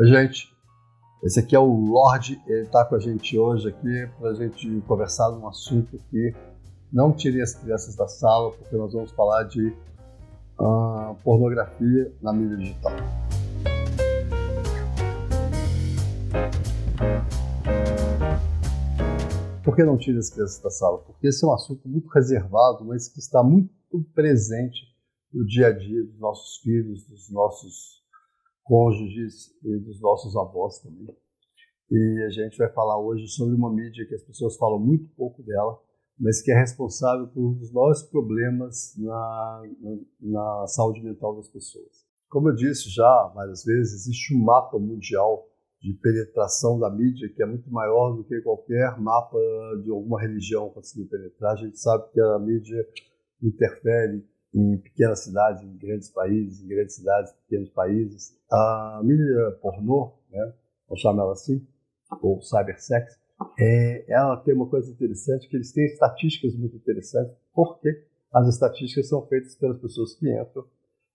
Oi, gente. Esse aqui é o Lorde, ele está com a gente hoje aqui para a gente conversar num assunto que não tirem as crianças da sala, porque nós vamos falar de pornografia na mídia digital. Por que não tire as crianças da sala? Porque esse é um assunto muito reservado, mas que está muito presente no dia a dia dos nossos filhos, dos nossos cônjuges e dos nossos avós também. E a gente vai falar hoje sobre uma mídia que as pessoas falam muito pouco dela, mas que é responsável por um dos maiores problemas na saúde mental das pessoas. Como eu disse já várias vezes, existe um mapa mundial de penetração da mídia que é muito maior do que qualquer mapa de alguma religião conseguir penetrar. A gente sabe que a mídia interfere em pequenas cidades, em grandes países, em grandes cidades, pequenos países. A mídia pornô, né, vamos chamar ela assim, ou cybersex, ela tem uma coisa interessante, que eles têm estatísticas muito interessantes, porque as estatísticas são feitas pelas pessoas que entram.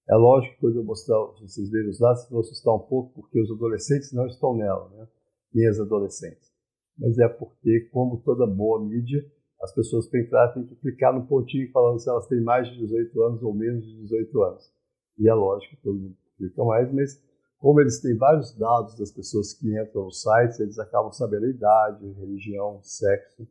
É lógico que quando eu mostrar, vocês verem os dados, vão assustar um pouco, porque os adolescentes não estão nela, né? Nem as adolescentes. Mas é porque, como toda boa mídia, as pessoas para entrar têm que clicar no pontinho falando se elas têm mais de 18 anos ou menos de 18 anos. E é lógico que todo mundo clica mais, mas como eles têm vários dados das pessoas que entram nos sites, eles acabam sabendo a idade, religião, sexo.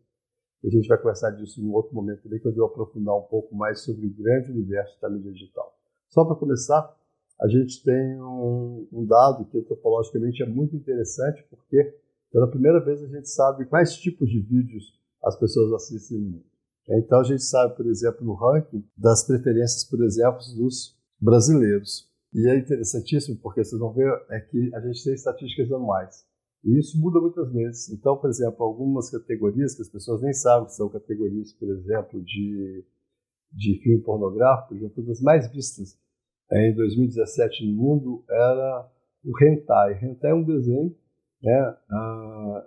A gente vai conversar disso em um outro momento também, quando eu aprofundar um pouco mais sobre o grande universo da mídia digital. Só para começar, a gente tem um dado que antropologicamente é muito interessante, porque pela primeira vez a gente sabe quais tipos de vídeos as pessoas assistem no mundo. Então a gente sabe, por exemplo, no ranking das preferências, por exemplo, dos brasileiros. E é interessantíssimo porque vocês vão ver que a gente tem estatísticas anuais. E isso muda muitas vezes. Então, por exemplo, algumas categorias que as pessoas nem sabem que são categorias, por exemplo, de filme pornográfico, por exemplo, das mais vistas em 2017 no mundo era o hentai. Hentai é um desenho, né?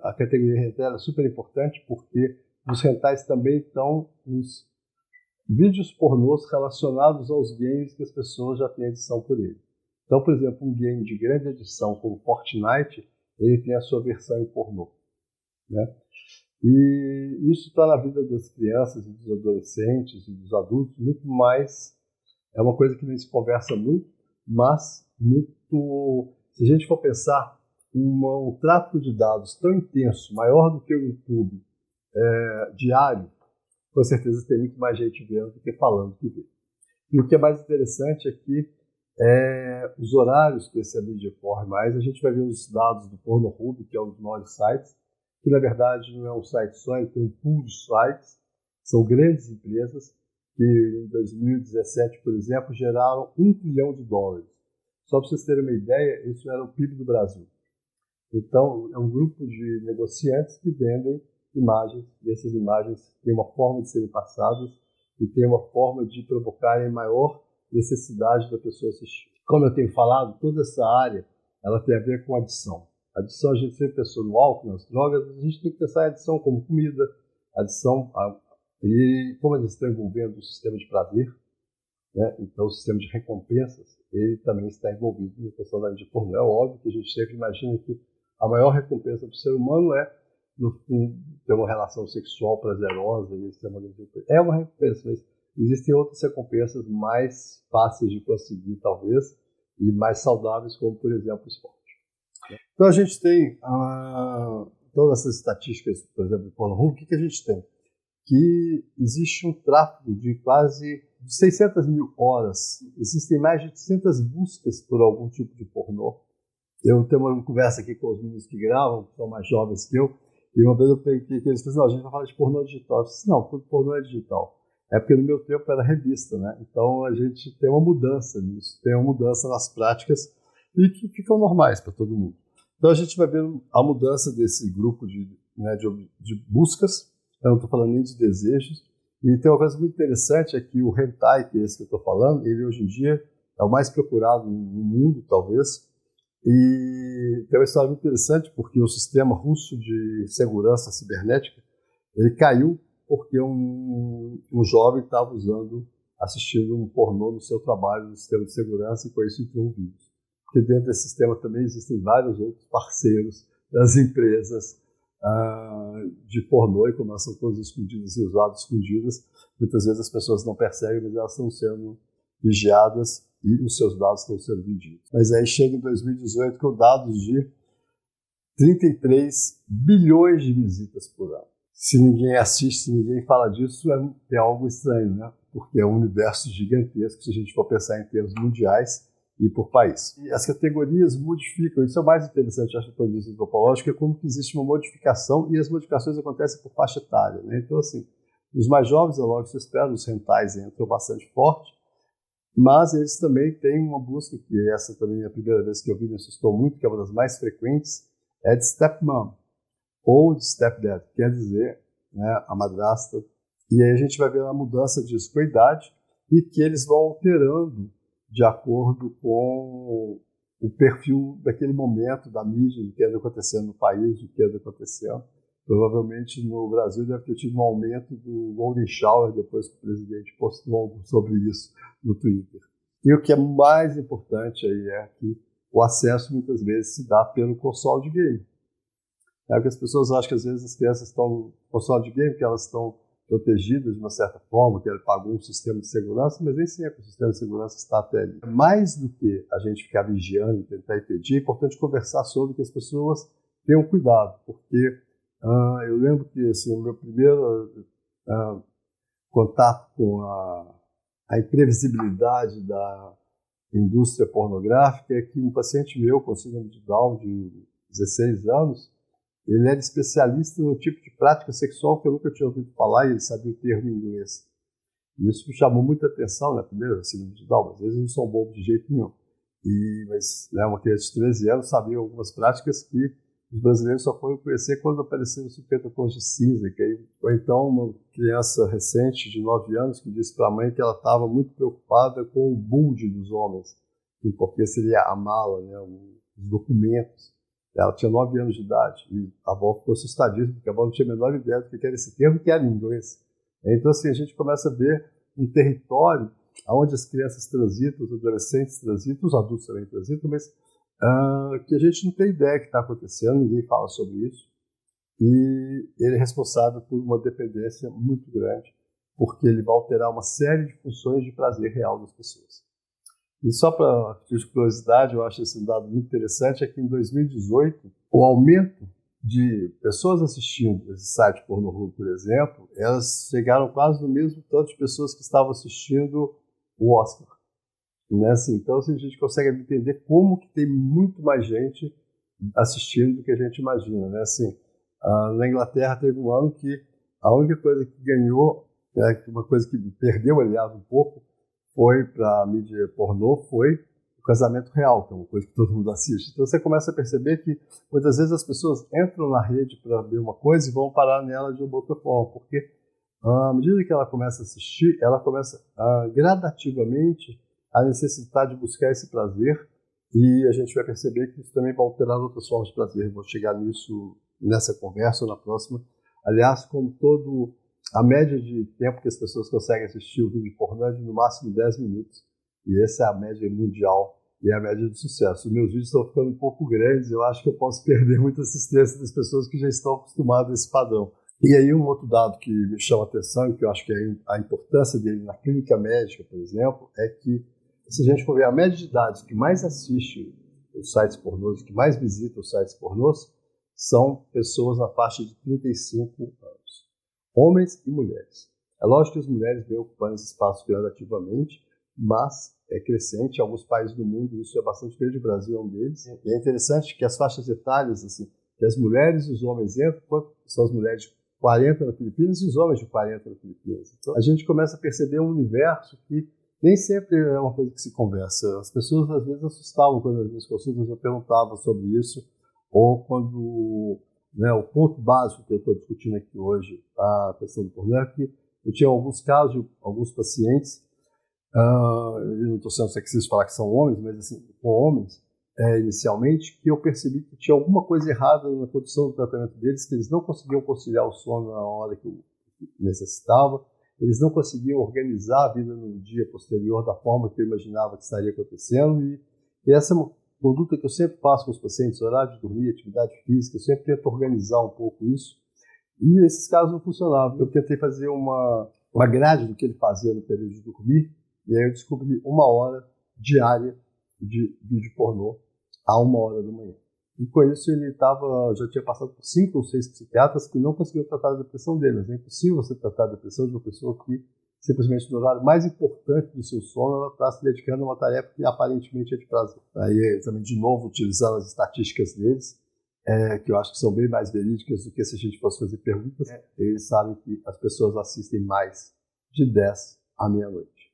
A categoria hentai é super importante porque nos hentais também estão os vídeos pornôs relacionados aos games que as pessoas já têm edição por ele. Então, por exemplo, um game de grande edição como Fortnite, ele tem a sua versão em pornô, né? E isso está na vida das crianças e dos adolescentes e dos adultos muito mais. É uma coisa que não se conversa muito, mas muito. Se a gente for pensar, um tráfego de dados tão intenso, maior do que o YouTube, diário, com certeza tem muito mais gente vendo do que falando que vê. E o que é mais interessante é que os horários que essa mídia corre mais, a gente vai ver os dados do Pornhub, que é um dos maiores sites, que na verdade não é um site só, ele tem um pool de sites, são grandes empresas que em 2017, por exemplo, geraram $1 trilhão. Só para vocês terem uma ideia, isso era o PIB do Brasil. Então, é um grupo de negociantes que vendem imagens, e essas imagens têm uma forma de serem passadas e têm uma forma de provocarem maior necessidade da pessoa assistir. Como eu tenho falado, toda essa área ela tem a ver com adição. Adição, a gente sempre pensou no álcool, nas drogas, a gente tem que pensar em adição como comida, adição, e como eles estão envolvendo o sistema de prazer, né? Então o sistema de recompensas, ele também está envolvido na questão da mídia pornô. É óbvio que a gente sempre imagina que a maior recompensa para o ser humano é, no fim, ter uma relação sexual prazerosa, e esse é uma recompensa, mas existem outras recompensas mais fáceis de conseguir, talvez, e mais saudáveis, como, por exemplo, o esporte. Então, a gente tem todas essas estatísticas, por exemplo, do Pornhub. O que a gente tem? Que existe um tráfego de quase 600 mil horas. Existem mais de 800 buscas por algum tipo de pornô. Eu tenho uma conversa aqui com os meninos que gravam, que são mais jovens que eu, e uma vez eu peguei que eles falaram, não, a gente vai falar de pornô digital. Eu disse, não, tudo pornô é digital. É porque no meu tempo era revista, né? Então a gente tem uma mudança nisso, tem uma mudança nas práticas e que ficam normais para todo mundo. Então a gente vai ver a mudança desse grupo de buscas, eu não estou falando nem de desejos, e tem uma coisa muito interessante, é que o hentai, que é esse que eu estou falando, ele hoje em dia é o mais procurado no mundo, talvez, e tem uma história muito interessante, porque o sistema russo de segurança cibernética, ele caiu porque um jovem estava assistindo um pornô no seu trabalho no sistema de segurança, e com isso entrou um vírus. porque dentro desse sistema também existem vários outros parceiros das empresas de pornô, e como elas são todas escondidas e usadas escondidas, muitas vezes as pessoas não percebem, mas elas estão sendo vigiadas e os seus dados estão sendo vendidos. Mas aí chega em 2018 com dados de 33 bilhões de visitas por ano. Se ninguém assiste, se ninguém fala disso, é algo estranho, né? Porque é um universo gigantesco, se a gente for pensar em termos mundiais e por país. E as categorias modificam, isso é o mais interessante, acho, do ponto de vista antropológico, é como que existe uma modificação, e as modificações acontecem por faixa etária, né? Então, assim, os mais jovens, é logo que se espera, os rentais entram bastante forte, mas eles também têm uma busca, que essa também é a primeira vez que eu vi, me assustou muito, que é uma das mais frequentes, é de stepmom, ou de stepdad, quer dizer, né, a madrasta. E aí a gente vai ver a mudança disso com a idade, e que eles vão alterando de acordo com o perfil daquele momento da mídia, do que anda acontecendo no país, do que anda acontecendo. Provavelmente no Brasil deve ter tido um aumento do golden shower depois que o presidente postou sobre isso no Twitter. E o que é mais importante aí é que o acesso muitas vezes se dá pelo console de game. É porque as pessoas acham que às vezes as crianças estão no console de game, que elas estão protegidas de uma certa forma, que ele pagou um sistema de segurança, mas nem sempre o sistema de segurança está até ali. Mais do que a gente ficar vigiando e tentar impedir, é importante conversar sobre que as pessoas tenham cuidado, porque eu lembro que assim, o meu primeiro contato com a imprevisibilidade da indústria pornográfica é que um paciente meu com síndrome de Down de 16 anos, ele era especialista no tipo de prática sexual que eu nunca tinha ouvido falar, e ele sabia o termo em inglês. E isso me chamou muita atenção, né? Primeiro, síndrome de Down, às vezes não são bobos de jeito nenhum. Mas né, uma criança de 13 anos sabia algumas práticas que os brasileiros só foram conhecer quando apareceram 50 tons de cinza. Ou então uma criança recente de 9 anos que disse para a mãe que ela estava muito preocupada com o bulge dos homens, porque seria a mala, né, os documentos. Ela tinha 9 anos de idade e a avó ficou assustadíssima, porque a avó não tinha a menor ideia do que era esse termo, que era em inglês. Então, assim, a gente começa a ver um território onde as crianças transitam, os adolescentes transitam, os adultos também transitam, mas que a gente não tem ideia que está acontecendo, ninguém fala sobre isso. E ele é responsável por uma dependência muito grande, porque ele vai alterar uma série de funções de prazer real das pessoas. E só para curiosidade, eu acho esse dado muito interessante, é que em 2018, o aumento de pessoas assistindo esse site Pornhub, por exemplo, elas chegaram quase no mesmo tanto de pessoas que estavam assistindo o Oscar. Né? Assim, então, assim, a gente consegue entender como que tem muito mais gente assistindo do que a gente imagina. Né? Assim, na Inglaterra teve um ano que a única coisa que ganhou, uma coisa que perdeu, aliás, um pouco, foi para a mídia pornô, foi o casamento real, que é uma coisa que todo mundo assiste. Então você começa a perceber que muitas vezes as pessoas entram na rede para ver uma coisa e vão parar nela de uma outra forma, porque à medida que ela começa a assistir, ela começa gradativamente a necessidade de buscar esse prazer, e a gente vai perceber que isso também vai alterar outras formas de prazer. Vou chegar nisso nessa conversa ou na próxima. Aliás, como a média de tempo que as pessoas conseguem assistir o vídeo pornô é de no máximo 10 minutos. E essa é a média mundial e é a média de sucesso. Os meus vídeos estão ficando um pouco grandes, eu acho que eu posso perder muita assistência das pessoas que já estão acostumadas a esse padrão. E aí um outro dado que me chama a atenção, e que eu acho que é a importância dele na clínica médica, por exemplo, é que se a gente for ver a média de idade que mais assiste os sites pornôs, que mais visita os sites pornôs, são pessoas na faixa de 35 anos. Homens e mulheres. É lógico que as mulheres vêm ocupando esse espaço gradativamente, mas é crescente. Em alguns países do mundo isso é bastante grande, o Brasil é um deles. E é interessante que as faixas etárias, assim, que as mulheres e os homens entram, são as mulheres de 40 na Filipinas e os homens de 40 na Filipinas. Então a gente começa a perceber um universo que nem sempre é uma coisa que se conversa. As pessoas às vezes assustavam quando as minhas consultas eu perguntava sobre isso, ou quando o ponto básico que eu estou discutindo aqui hoje, a questão do pornô, é que eu tinha alguns casos de alguns pacientes, eu não estou sendo sexista falar que são homens, mas assim, com homens, inicialmente, que eu percebi que tinha alguma coisa errada na condição do tratamento deles, que eles não conseguiam conciliar o sono na hora que eu necessitava, eles não conseguiam organizar a vida no dia posterior da forma que eu imaginava que estaria acontecendo, e essa conduta que eu sempre faço com os pacientes, horário de dormir, atividade física, eu sempre tento organizar um pouco isso. E esses casos não funcionavam. Eu tentei fazer uma grade do que ele fazia no período de dormir, e aí eu descobri 1 hora diária de vídeo pornô a 1 hora da manhã. E com isso ele já tinha passado por 5 ou 6 psiquiatras que não conseguiam tratar a depressão dele. Mas é impossível você tratar a depressão de uma pessoa que simplesmente no horário mais importante do seu sono ela está se dedicando a uma tarefa que aparentemente é de prazer. Aí também de novo utilizando as estatísticas deles, que eu acho que são bem mais verídicas do que se a gente fosse fazer perguntas. Eles sabem que as pessoas assistem mais de 10 à meia-noite,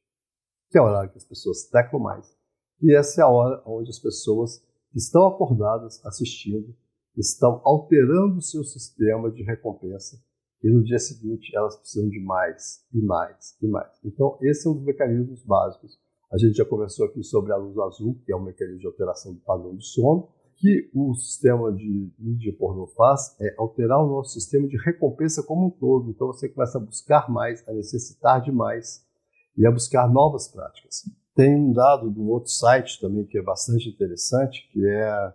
que é o horário que as pessoas teclam mais. E essa é a hora onde as pessoas que estão acordadas assistindo estão alterando o seu sistema de recompensa e no dia seguinte elas precisam de mais e mais e mais. Então esse é um dos mecanismos básicos. A gente já conversou aqui sobre a luz azul, que é um mecanismo de alteração do padrão de sono. O que o sistema de mídia pornô faz é alterar o nosso sistema de recompensa como um todo. Então você começa a buscar mais, a necessitar de mais e a buscar novas práticas. Tem um dado de um outro site também que é bastante interessante, que é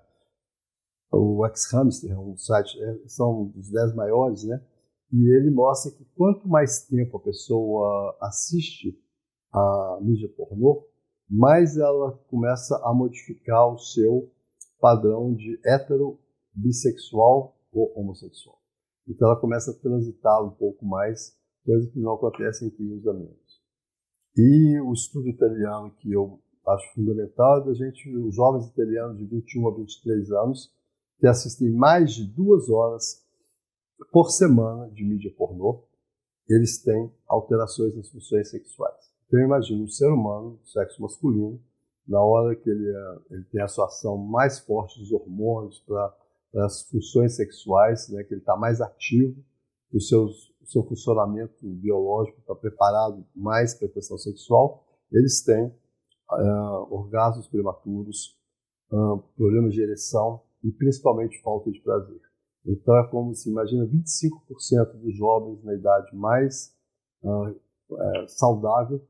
o X-Hamster, um site, são dos 10 maiores, né? E ele mostra que quanto mais tempo a pessoa assiste a mídia pornô, mais ela começa a modificar o seu padrão de hétero, bissexual ou homossexual. Então ela começa a transitar um pouco mais, coisa que não acontece em crimes a menos. E o estudo italiano que eu acho fundamental é os jovens italianos de 21 a 23 anos que assistem mais de 2 horas por semana de mídia pornô, eles têm alterações nas funções sexuais. Então eu imagino um ser humano, do sexo masculino, na hora que ele tem a sua ação mais forte dos hormônios para as funções sexuais, né, que ele está mais ativo, que o seu funcionamento biológico está preparado mais para a questão sexual, eles têm orgasmos prematuros, problemas de ereção e principalmente falta de prazer. Então é como se imagina 25% dos jovens na idade mais saudável,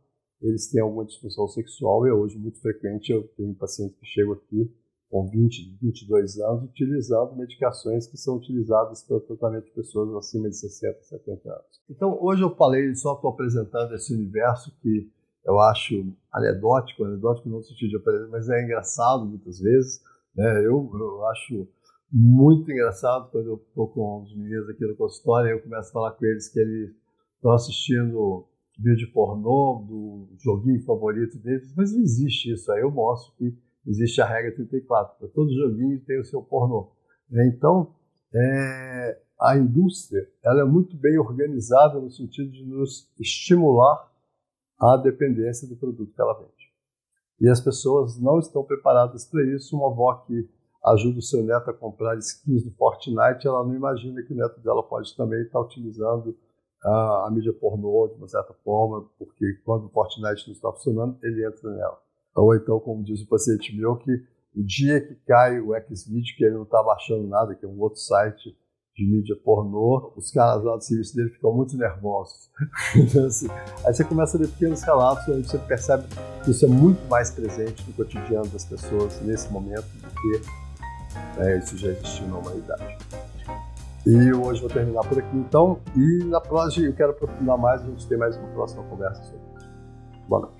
eles têm alguma disfunção sexual e é hoje muito frequente. Eu tenho pacientes que chegam aqui com 20, 22 anos utilizando medicações que são utilizadas para o tratamento de pessoas acima de 60, 70 anos. Então hoje eu só estou apresentando esse universo que eu acho anedótico no sentido de aprender, mas é engraçado muitas vezes, né? Eu acho muito engraçado quando eu estou com os meninos aqui no consultório e eu começo a falar com eles que eles estão assistindo vídeo pornô do joguinho favorito deles, mas não existe isso. Aí eu mostro que existe a regra 34, para todo joguinho tem o seu pornô. Então, a indústria ela é muito bem organizada no sentido de nos estimular à dependência do produto que ela vende. E as pessoas não estão preparadas para isso. Uma avó que ajuda o seu neto a comprar skins do Fortnite, ela não imagina que o neto dela pode também estar utilizando a mídia pornô de uma certa forma, porque quando o Fortnite não está funcionando, ele entra nela. Ou então, como diz o paciente meu, que o dia que cai o Xvideo, que ele não está baixando nada, que é um outro site de mídia pornô, os caras lá do serviço dele ficam muito nervosos. Então, assim, aí você começa a ver pequenos relatos onde você percebe que isso é muito mais presente no cotidiano das pessoas nesse momento do que isso já existiu na humanidade. E hoje vou terminar por aqui, então, e na próxima eu quero aprofundar mais, a gente tem mais uma próxima conversa sobre isso. Boa noite.